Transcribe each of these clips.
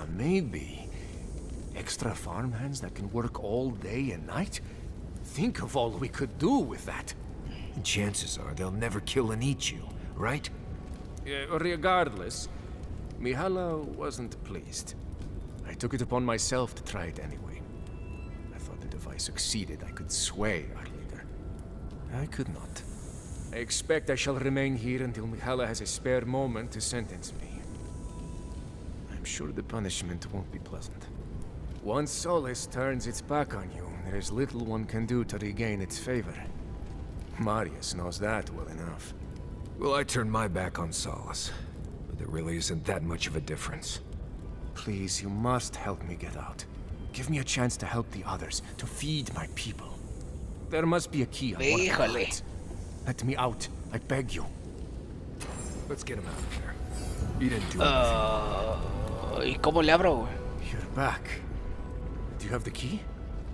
Maybe. Extra farmhands that can work all day and night? Think of all we could do with that. Chances are they'll never kill and eat you, right? Regardless, Mihala wasn't pleased. I took it upon myself to try it anyway. I thought that if I succeeded, I could sway our leader. I could not. I expect I shall remain here until Mihala has a spare moment to sentence me. I'm sure the punishment won't be pleasant. Once Solace turns its back on you, there is little one can do to regain its favor. Marius knows that well enough. Well, I turned my back on Solace, but there really isn't that much of a difference. Please, you must help me get out. Give me a chance to help the others, to feed my people. There must be a key on one of the lines. Let me out, I beg you. Let's get him out of here. You didn't do anything. ¿Y cómo le abro, güey? You're back. Do you have the key?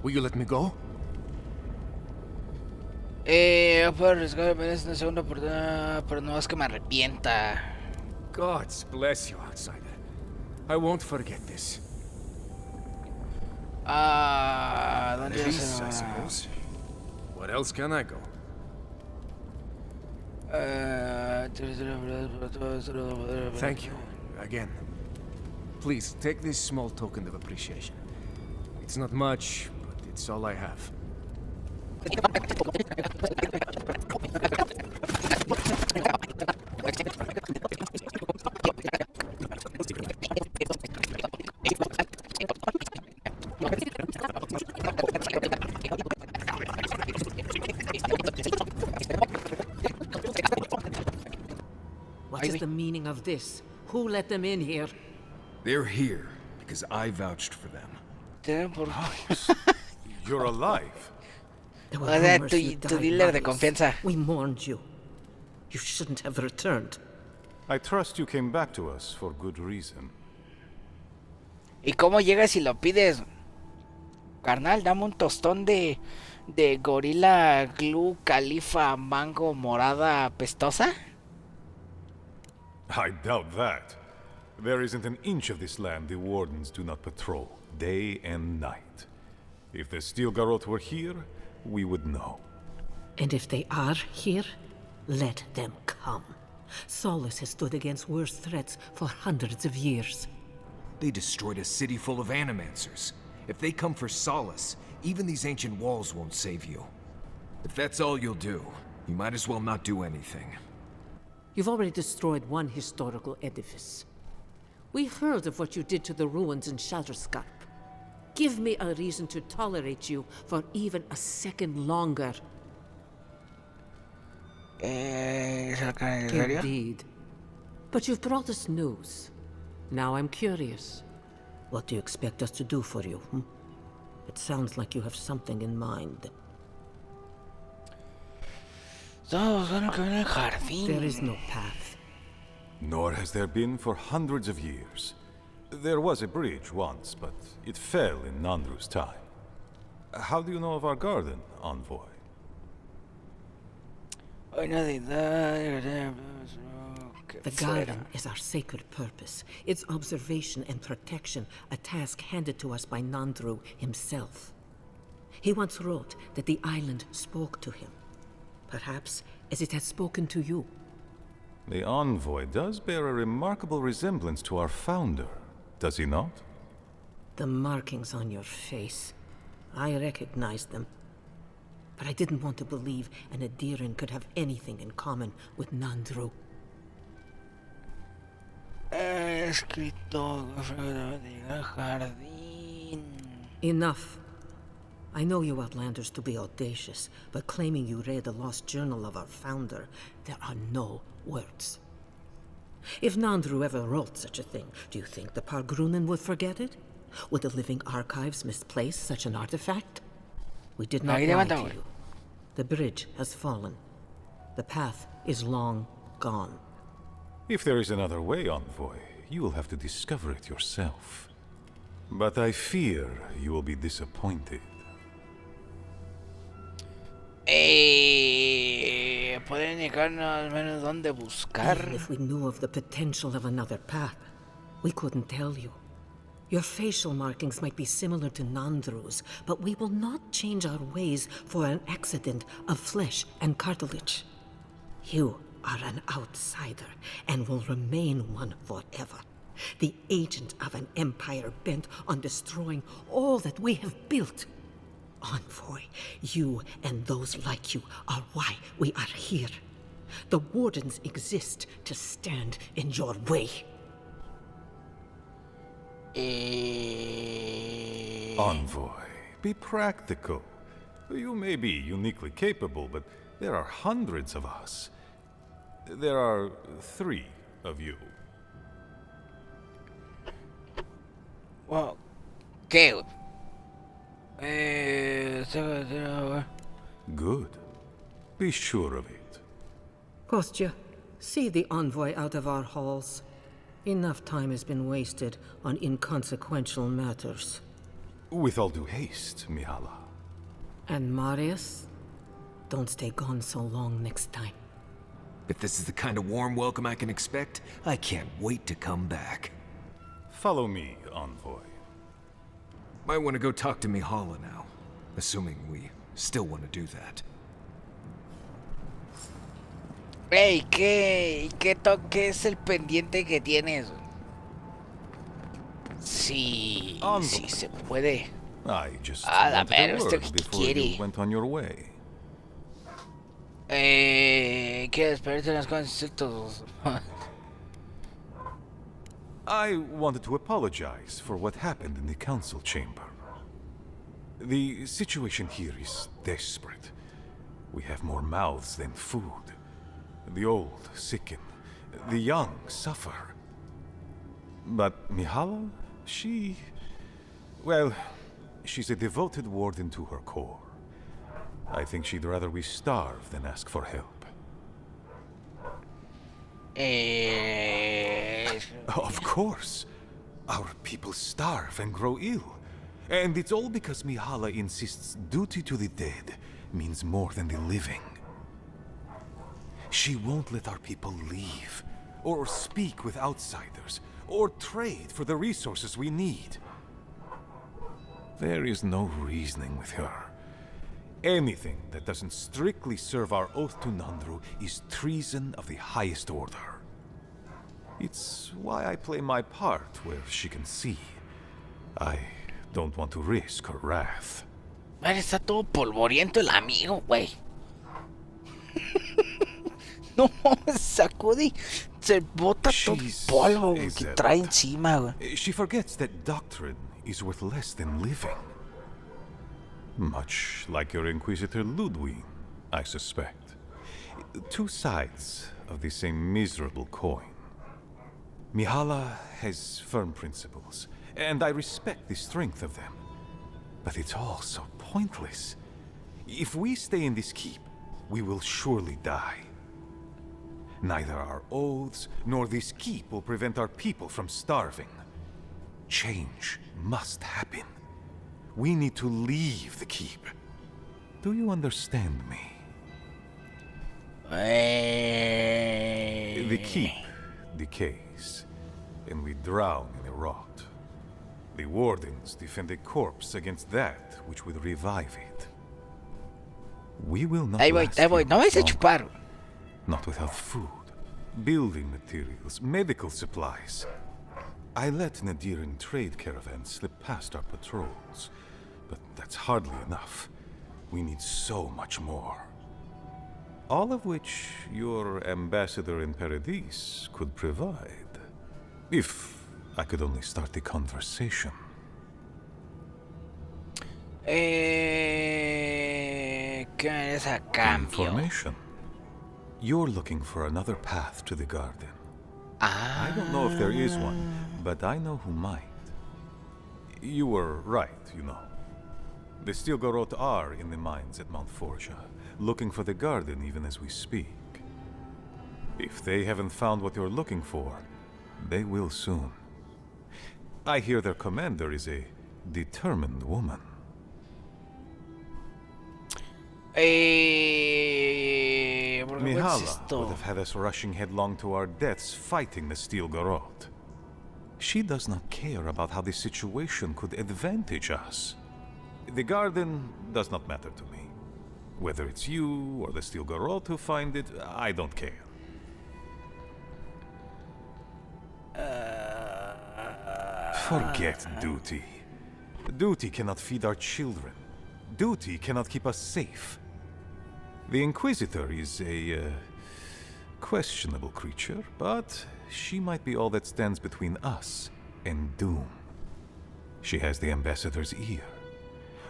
Will you let me go? Puedo arriesgarme en una segunda oportunidad, pero no es que me arrepienta. Gods bless you, outsider. I won't forget this. ¿Dónde Peace, I suppose. Where else can I go? Thank you, again. Please, take this small token of appreciation. It's not much, but it's all I have. What is the meaning of this? Who let them in here? They're here because I vouched for them. You're alive. There were O sea, rumors tu you died, dealer de Marius. confianza. We mourned you. You shouldn't have returned. I trust you came back to us for good reason. ¿Y cómo llegas y lo pides? Carnal, dame un tostón de gorila glue califa mango morada pestosa. I doubt that. There isn't an inch of this land the wardens do not patrol, day and night. If the Steel Garrote were here, we would know. And if they are here, let them come. Solace has stood against worse threats for hundreds of years. They destroyed a city full of animancers. If they come for Solace, even these ancient walls won't save you. If that's all you'll do, you might as well not do anything. You've already destroyed one historical edifice. We heard of what you did to the ruins in Shatterscarp. Give me a reason to tolerate you for even a second longer. Indeed. But you've brought us news. Now I'm curious. What do you expect us to do for you? It sounds like you have something in mind. There is no path. Nor has there been for hundreds of years. There was a bridge once, but it fell in Nandru's time. How do you know of our garden, envoy? The garden is our sacred purpose. Its observation and protection, a task handed to us by Nandru himself. He once wrote that the island spoke to him. Perhaps as it has spoken to you. The envoy does bear a remarkable resemblance to our founder, does he not? The markings on your face. I recognize them. But I didn't want to believe an Adiran could have anything in common with Nandru. Enough. I know you Outlanders to be audacious, but claiming you read the lost journal of our founder, there are no words. If Nandru ever wrote such a thing, do you think the Pargrunen would forget it? Would the living archives misplace such an artifact? We did not lie to you. The bridge has fallen. The path is long gone. If there is another way, envoy, you will have to discover it yourself. But I fear you will be disappointed. podría indicarnos al menos dónde buscar. Even if we knew of the potential of another path, we couldn't tell you. Your facial markings might be similar to non-ZeuZ, but we will not change our ways for an accident of flesh and cartilage. You are an outsider and will remain one forever. The agent of an empire bent on destroying all that we have built. Envoy, you and those like you are why we are here. The Wardens exist to stand in your way. Envoy, be practical. You may be uniquely capable, but there are hundreds of us. There are 3 of you. Wow. ¿Qué? Good. Be sure of it. Kostya, see the envoy out of our halls. Enough time has been wasted on inconsequential matters. With all due haste, Mihala. And Marius, don't stay gone so long next time. If this is the kind of warm welcome I can expect, I can't wait to come back. Follow me, Envoy. Might want to go talk to Mihala now, assuming we still want to do that. Ey, ¿qué es el pendiente que tienes? Sí, sí se puede. I just A wanted ver, a ¿usted word qué before quiere? you went on your way. Quiero esperarte unas cosas. I wanted to apologize for what happened in the council chamber. The situation here is desperate. We have more mouths than food. The old sicken. The young suffer. But Mihala, well, she's a devoted warden to her core. I think she'd rather we starve than ask for help. Of course. Our people starve and grow ill. And it's all because Mihala insists duty to the dead means more than the living. She won't let our people leave, or speak with outsiders, or trade for the resources we need. There is no reasoning with her. Anything that doesn't strictly serve our oath to Nandru is treason of the highest order. It's why I play my part where she can see. I don't want to risk her wrath. Man, está todo polvoriento el amigo, güey. No, sacude, se bota todo el polvo que trae encima, güey. She forgets that doctrine is worth less than living. Much like your Inquisitor Ludwig, I suspect. 2 sides of the same miserable coin. Mihala has firm principles, and I respect the strength of them. But it's all so pointless. If we stay in this keep, we will surely die. Neither our oaths nor this keep will prevent our people from starving. Change must happen. We need to leave the keep. Do you understand me? The keep decays, and we drown in a rot. The wardens defend a corpse against that which would revive it. We will not Ahí last voy, no vais a chupar. Not without food, building materials, medical supplies. I let Nadiran trade caravans slip past our patrols, but that's hardly enough. We need so much more. All of which your ambassador in Paradis could provide. If I could only start the conversation. ¿Qué es a cambio? Information. You're looking for another path to the garden. I don't know if there is one, but I know who might. You were right, you know. The Stilgarot are in the mines at Mount Forja, looking for the garden even as we speak. If they haven't found what you're looking for, they will soon. I hear their commander is a determined woman. ¿Por qué es Mihala esto? would have had us rushing headlong to our deaths fighting the Steel Garrote. She does not care about how this situation could advantage us. The garden does not matter to me. Whether it's you or the Steel Garrote who find it, I don't care. Forget duty. Duty cannot feed our children. Duty cannot keep us safe. The Inquisitor is a questionable creature, but she might be all that stands between us and doom. She has the Ambassador's ear.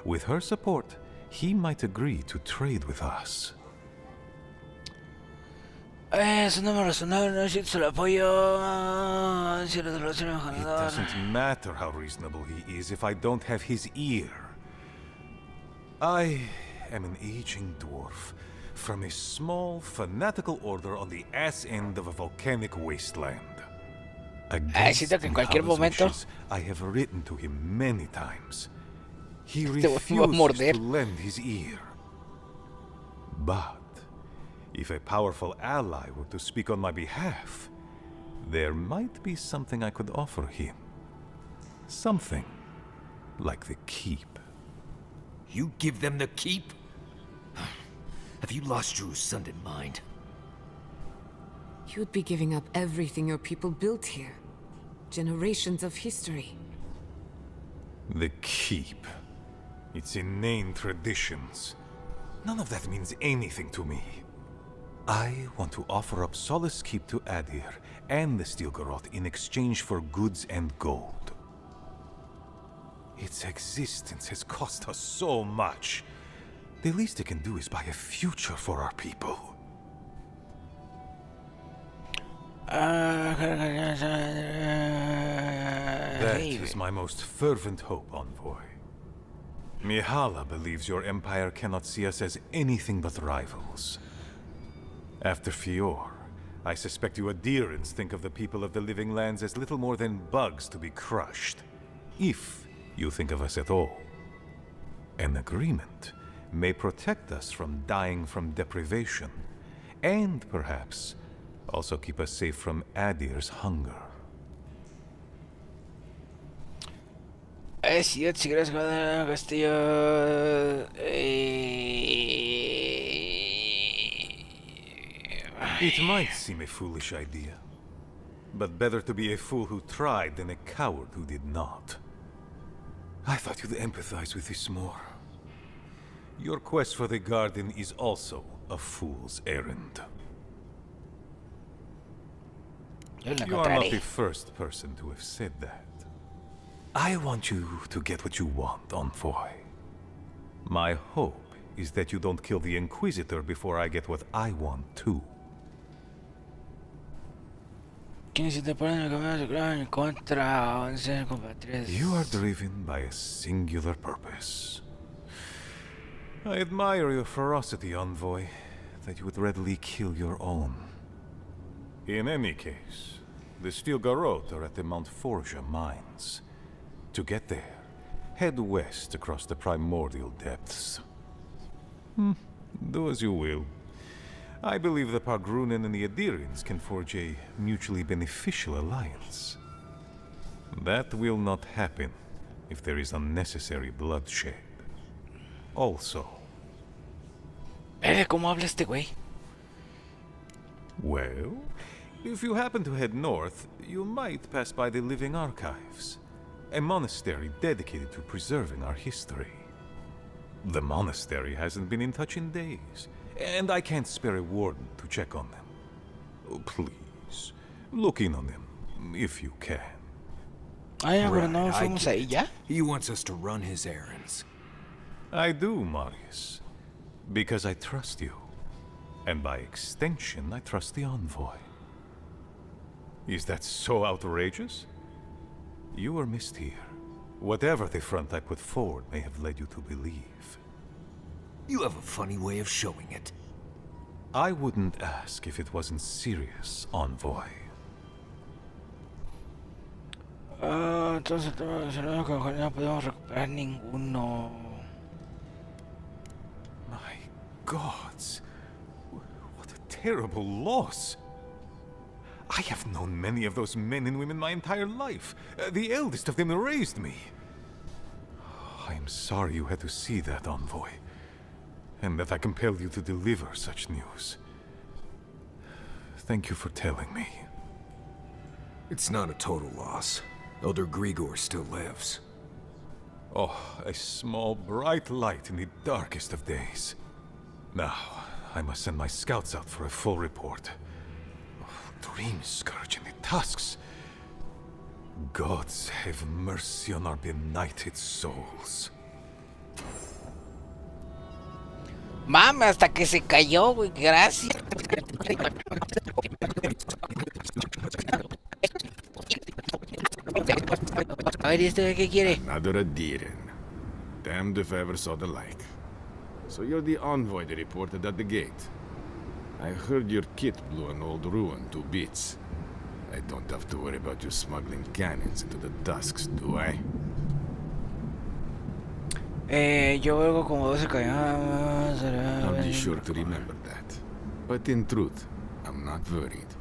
With her support, he might agree to trade with us. Eso no me razonable, no siento el apoyo. Si la relación es It ganadora. doesn't matter how reasonable he is if I don't have his ear. I am an aging dwarf from a small, fanatical order on the ass end of a volcanic wasteland. Siento que en cualquier Mihala's momento wishes, I have written to him many times. He te voy a refuses morder. to lend his ear. But if a powerful ally were to speak on my behalf, there might be something I could offer him. Something like the keep. You give them the keep? Have you lost your Sunday mind? You'd be giving up everything your people built here. Generations of history. The keep. Its inane traditions. None of that means anything to me. I want to offer up Solace Keep to Adir and the Steel Garrote in exchange for goods and gold. Its existence has cost us so much. The least it can do is buy a future for our people. That is my most fervent hope, Envoy. Mihala believes your empire cannot see us as anything but rivals. After Fior, I suspect you Adirans think of the people of the Living Lands as little more than bugs to be crushed. If you think of us at all. An agreement may protect us from dying from deprivation, and perhaps also keep us safe from Adir's hunger. Ciudad, si gracias, Castillo. It might seem a foolish idea, but better to be a fool who tried than a coward who did not. I thought you'd empathize with this more. Your quest for the garden is also a fool's errand. Yo la You are not the encontraré. first person to have said that. I want you to get what you want, Envoy. My hope is that you don't kill the Inquisitor before I get what I want too. ¿Quién se te pone en el camino de clave en contra? 11 compatriotas. You are driven by a singular purpose. I admire your ferocity, Envoy, that you would readily kill your own. In any case, the Steel Garrote are at the Mount Forja mines. To get there, head west across the primordial depths. Do as you will. I believe the Pargrunen and the Adirians can forge a mutually beneficial alliance. That will not happen if there is unnecessary bloodshed. Also, ¿Cómo habla este güey? well, if you happen to head north, you might pass by the Living Archives, a monastery dedicated to preserving our history. The monastery hasn't been in touch in days, and I can't spare a warden to check on them. Oh, please, look in on them, if you can. Ay, pero no Right, I fuimos get ahí it. ya. He wants us to run his errands. I do, Marius, because I trust you, and by extension, I trust the Envoy. Is that so outrageous? You were missed here. Whatever the front I put forward may have led you to believe. You have a funny way of showing it. I wouldn't ask if it wasn't serious, Envoy. Entonces, no podemos recuperar ninguno. My gods, what a terrible loss. I have known many of those men and women my entire life. The eldest of them raised me. I am sorry you had to see that, envoy, and that I compelled you to deliver such news. Thank you for telling me. It's not a total loss. Elder Grigor still lives. Oh, a small, bright light in the darkest of days. Now, I must send my scouts out for a full report. Dream scourge in the tusks. Gods have mercy on our benighted souls. Mame, hasta que se cayó, güey. Gracias. A ver, ¿y este de qué quiere? Another Adiran. Damned if I ever saw the like. So you're the envoy they reported at the gate. I heard your kit blew an old ruin to bits. I don't have to worry about you smuggling cannons into the tusks, do I? Yo valgo como 12 cañones. I'll be sure to remember that. But in truth, I'm not worried.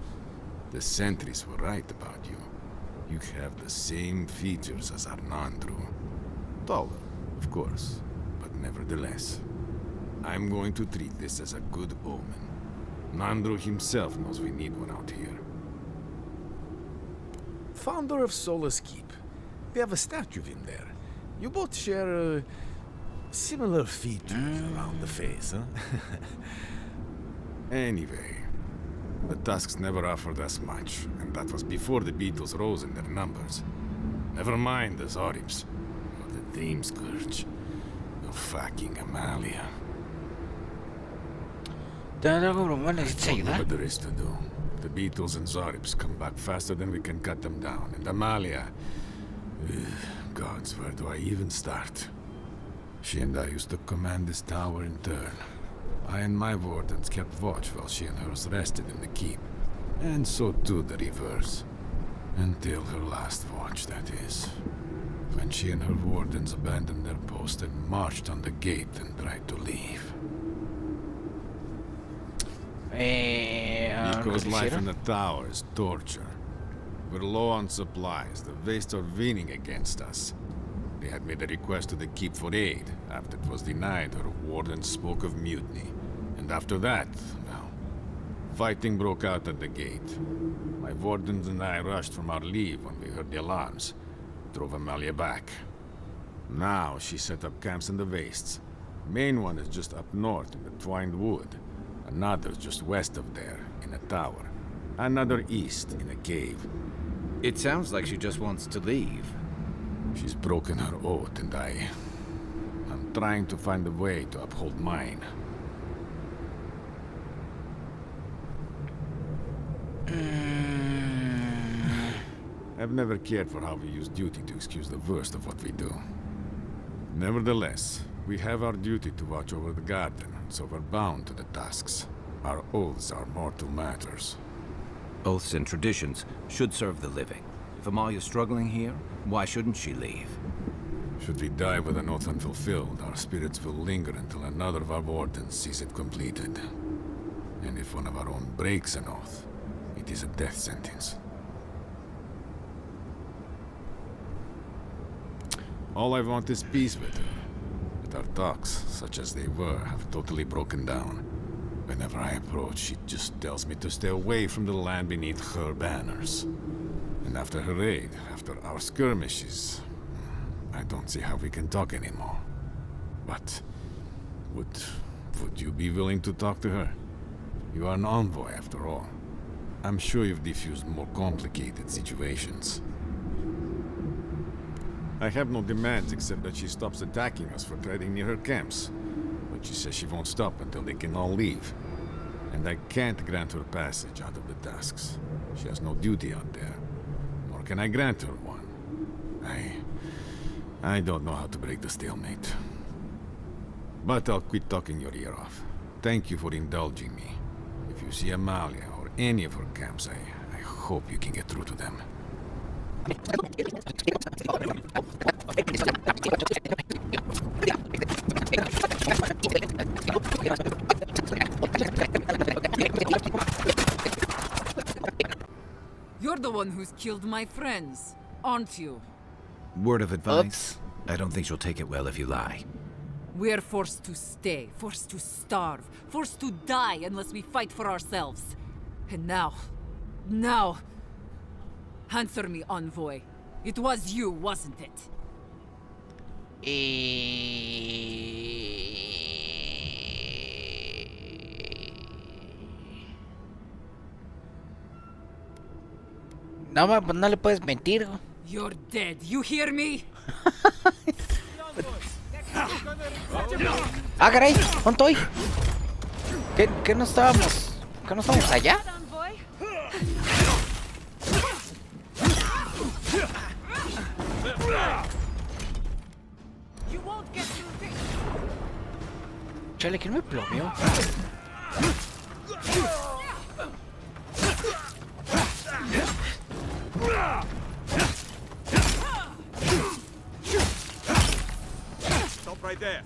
The sentries were right about you. You have the same features as Arnandru. Taller, of course, but nevertheless. I'm going to treat this as a good omen. Nandru himself knows we need one out here. Founder of Solace Keep. We have a statue of him there. You both share similar features around the face, huh? Anyway, the Tusks never offered us much, and that was before the Beatles rose in their numbers. Never mind the Zoribs, or the Dream Scourge, or fucking Amalia. What there is to do. The Beatles and Zoribs come back faster than we can cut them down, and Amalia... gods, where do I even start? She and I used to command this tower in turn. I and my wardens kept watch while she and hers rested in the keep. And so too the reverse. Until her last watch, that is. When she and her wardens abandoned their post and marched on the gate and tried to leave. Because life in the tower is torture. We're low on supplies. The Vastes are leaning against us. They had made a request to the keep for aid. After it was denied, her warden spoke of mutiny. And after that, well, fighting broke out at the gate. My wardens and I rushed from our leave when we heard the alarms. Drove Amalia back. Now she set up camps in the Vastes. Main one is just up north in the Twined Wood. Another just west of there, in a tower. Another east, in a cave. It sounds like she just wants to leave. She's broken her oath, and I'm trying to find a way to uphold mine. I've never cared for how we use duty to excuse the worst of what we do. Nevertheless, we have our duty to watch over the garden, so we're bound to the tasks. Our oaths are mortal matters. Oaths and traditions should serve the living. If Amalia's struggling here, why shouldn't she leave? Should we die with an oath unfulfilled, our spirits will linger until another of our wardens sees it completed. And if one of our own breaks an oath, it is a death sentence. All I want is peace with her. But our talks, such as they were, have totally broken down. Whenever I approach, she just tells me to stay away from the land beneath her banners. And after her raid, after our skirmishes, I don't see how we can talk anymore. But would you be willing to talk to her? You are an envoy, after all. I'm sure you've diffused more complicated situations. I have no demands except that she stops attacking us for treading near her camps. But she says she won't stop until they can all leave. And I can't grant her passage out of the tasks. She has no duty out there. Nor can I grant her one. I don't know how to break the stalemate. But I'll quit talking your ear off. Thank you for indulging me. If you see Amalia or any of her camps, I hope you can get through to them. the one who's killed my friends, aren't you? Word of advice? Oops. I don't think she'll take it well if you lie. We're forced to stay, forced to starve, forced to die unless we fight for ourselves. And now... Answer me, envoy. It was you, wasn't it? No, pues no le puedes mentir. You're dead, you hear me? Ah, caray, ¿dónde estoy? ¿Qué no estábamos? ¿Qué no estábamos allá? Chale, ¿quién me plomeó? Stop right there.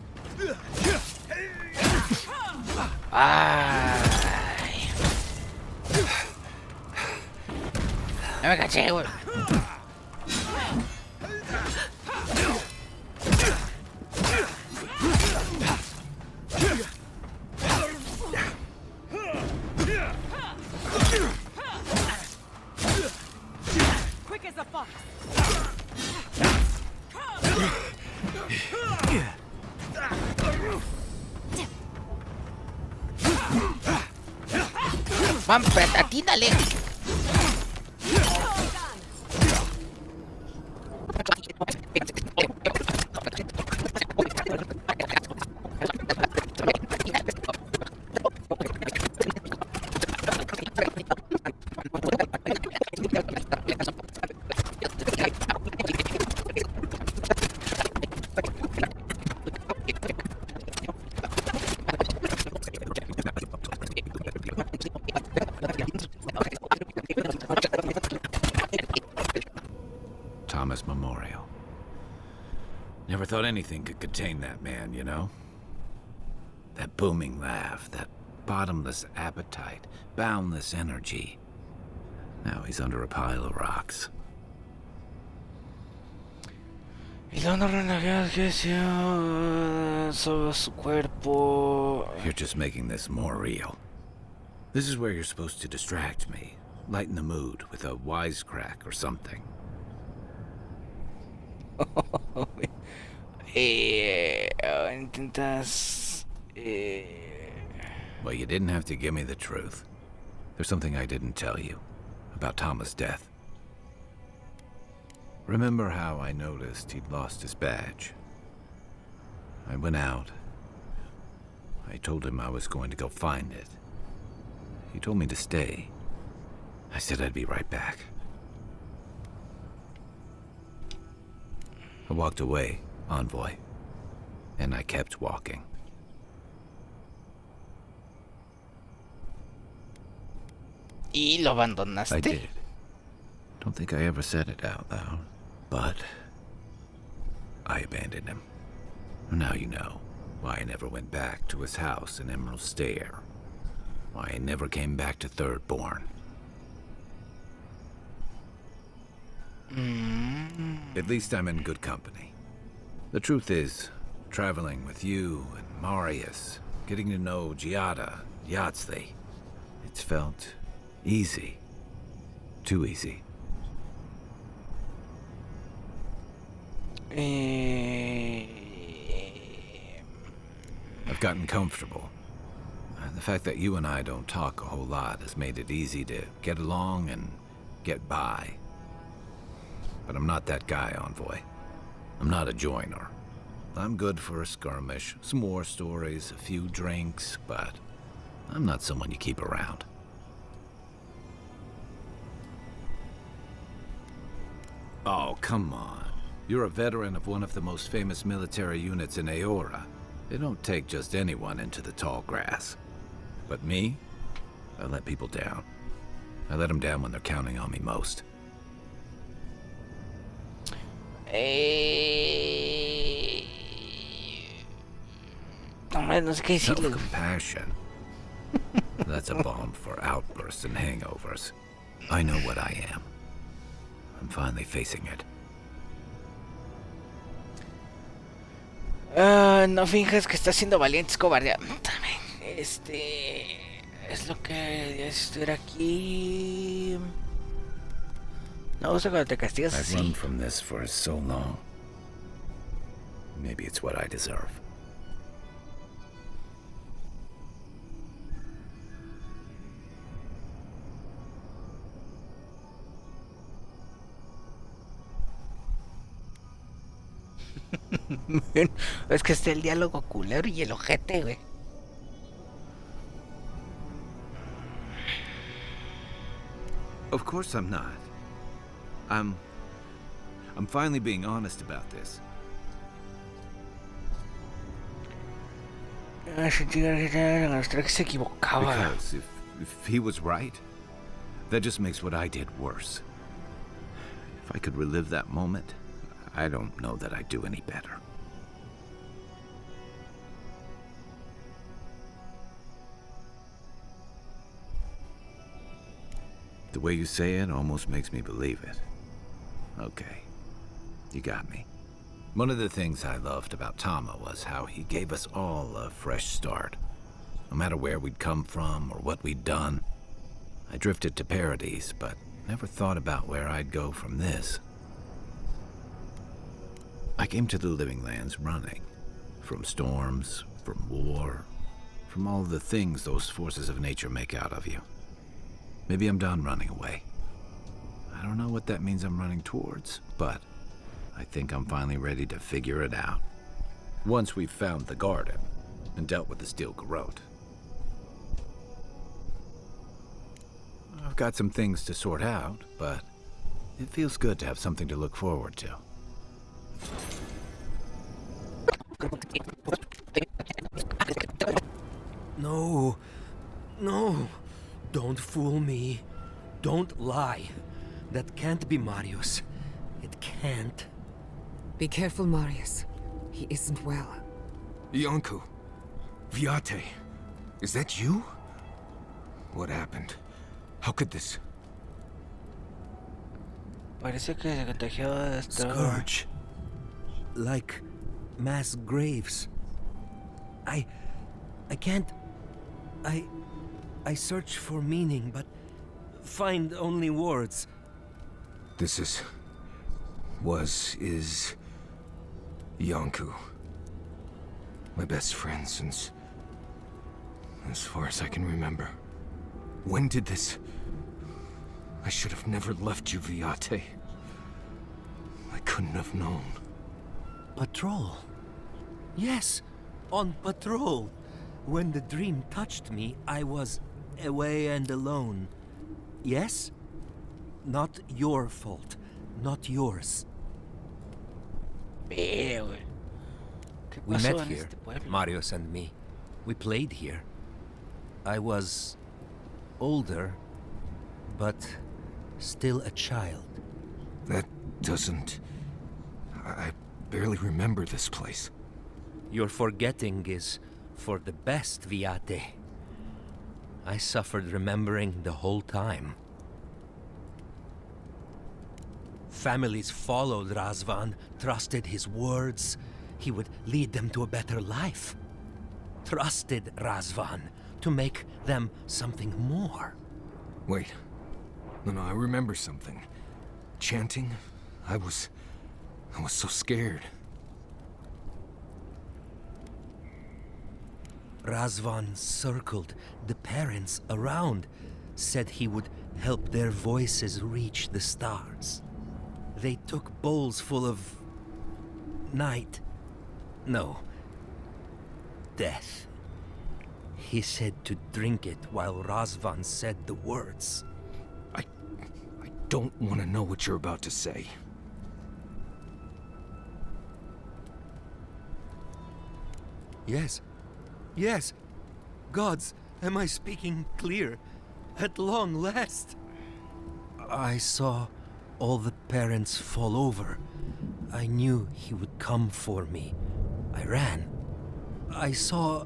Ay. No me caché, güey. Quick as a fox. Mam, atínale. Thomas Memorial. Never thought anything could contain that man, you know? That booming laugh, that bottomless appetite, boundless energy. Now he's under a pile of rocks. Y dando renegar que sobre su cuerpo. You're just making this more real. This is where you're supposed to distract me, lighten the mood with a wisecrack or something. Intentas. Well, you didn't have to give me the truth. There's something I didn't tell you about Thomas' death. Remember how I noticed he'd lost his badge? I went out. I told him I was going to go find it. He told me to stay. I said I'd be right back. I walked away, envoy, and I kept walking. Y lo abandonaste. I did. Don't think I ever said it out loud, but I abandoned him. Now you know why I never went back to his house in Emerald Stair. Why I never came back to Thirdborn. At least I'm in good company. The truth is, traveling with you and Marius, getting to know Giada, Yatsli, it's felt easy. Too easy. I've gotten comfortable. The fact that you and I don't talk a whole lot has made it easy to get along and get by. But I'm not that guy, envoy. I'm not a joiner. I'm good for a skirmish, some war stories, a few drinks, but I'm not someone you keep around. Oh, come on. You're a veteran of one of the most famous military units in Aora. They don't take just anyone into the tall grass. But me? I let people down. I let them down when they're counting on me most. No sé qué decirle. Self-compassion. That's a balm for outbursts and hangovers. I know what I am. I'm finally facing it. No finjas que estás siendo valiente, es cobardía. Es lo que estuviera aquí. No gusta cuando te castigas I've así. run from this for so long. Maybe it's what I deserve. Es que está el diálogo culero y el ojete, güey. Of course I'm not. I'm finally being honest about this. Sentí que se equivocaba. Because if he was right, that just makes what I did worse. If I could relive that moment, I don't know that I'd do any better. The way you say it almost makes me believe it. Okay, you got me. One of the things I loved about Tama was how he gave us all a fresh start. No matter where we'd come from or what we'd done. I drifted to Paradise, but never thought about where I'd go from this. I came to the Living Lands running. From storms, from war, from all the things those forces of nature make out of you. Maybe I'm done running away. I don't know what that means I'm running towards, but I think I'm finally ready to figure it out. Once we've found the garden and dealt with the steel garrote. I've got some things to sort out, but it feels good to have something to look forward to. No. No. Don't fool me. Don't lie. That can't be Marius. It can't. Be careful, Marius. He isn't well. Yonku. Viate. Is that you? What happened? How could this... Parece que se contagió de esto. Scourge. Like mass graves. I can't... I search for meaning, but find only words. This is... is... Yonku. My best friend since... as far as I can remember. When did this... I should have never left you, Viate. I couldn't have known. Patrol. Yes, on patrol. When the dream touched me, I was away and alone. Yes? Not your fault. Not yours. Ve, güey. ¿Qué We pasó met en here, este pueblo? Marius and me. We played here. I was older, but still a child. That doesn't... I barely remember this place. Your forgetting is for the best, Viate. I suffered remembering the whole time. Families followed Razvan, trusted his words. He would lead them to a better life. Trusted Razvan to make them something more. Wait. No, I remember something. Chanting? I was so scared. Razvan circled the parents around, said he would help their voices reach the stars. They took bowls full of... night. No. Death. He said to drink it while Razvan said the words. I don't want to know what you're about to say. Yes. Yes. Gods, am I speaking clear? At long last. I saw all the parents fall over. I knew he would come for me. I ran. I saw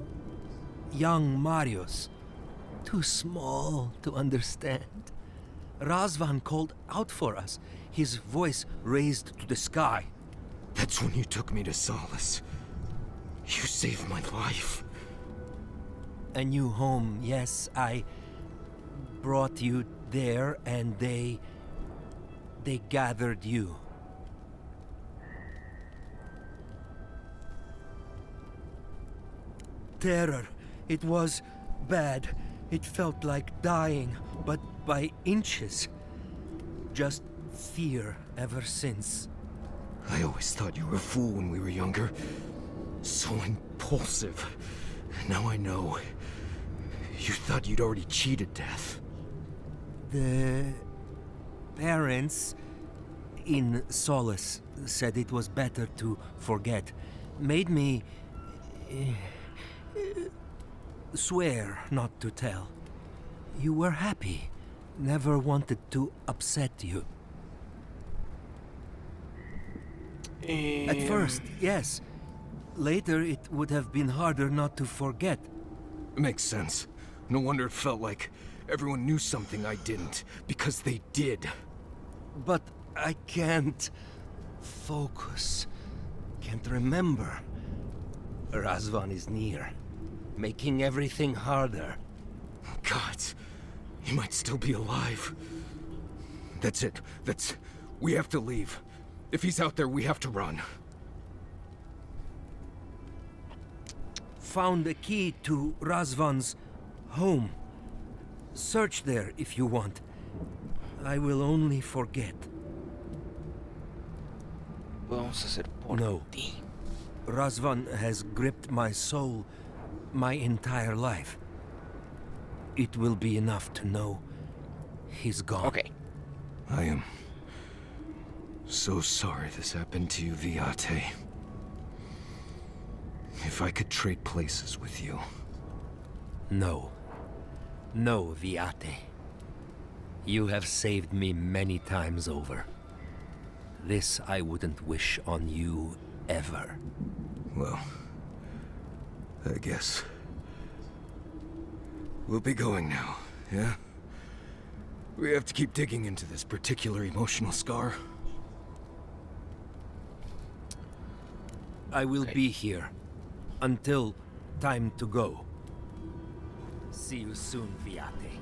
young Marius, too small to understand. Razvan called out for us, his voice raised to the sky. That's when you took me to solace. You saved my life. A new home, yes, I brought you there and they gathered you. Terror. It was bad. It felt like dying, but by inches. Just fear ever since. I always thought you were a fool when we were younger. So impulsive. Now I know. You thought you'd already cheated death. The parents in Solace said it was better to forget. Made me swear not to tell. You were happy. Never wanted to upset you. At first, yes. Later, it would have been harder not to forget. Makes sense. No wonder it felt like everyone knew something I didn't, because they did. But I can't focus. Can't remember. Razvan is near, making everything harder. God, he might still be alive. That's it. We have to leave. If he's out there, we have to run. Found a key to Razvan's home. Search there if you want. I will only forget. Vamos a hacer por No. ti. Razvan has gripped my soul my entire life. It will be enough to know he's gone. Okay. I am so sorry this happened to you, Viate. If I could trade places with you. No. No, Viate. You have saved me many times over. This I wouldn't wish on you ever. Well, I guess we'll be going now, yeah? We have to keep digging into this particular emotional scar. I will be here until time to go. See you soon, Viate.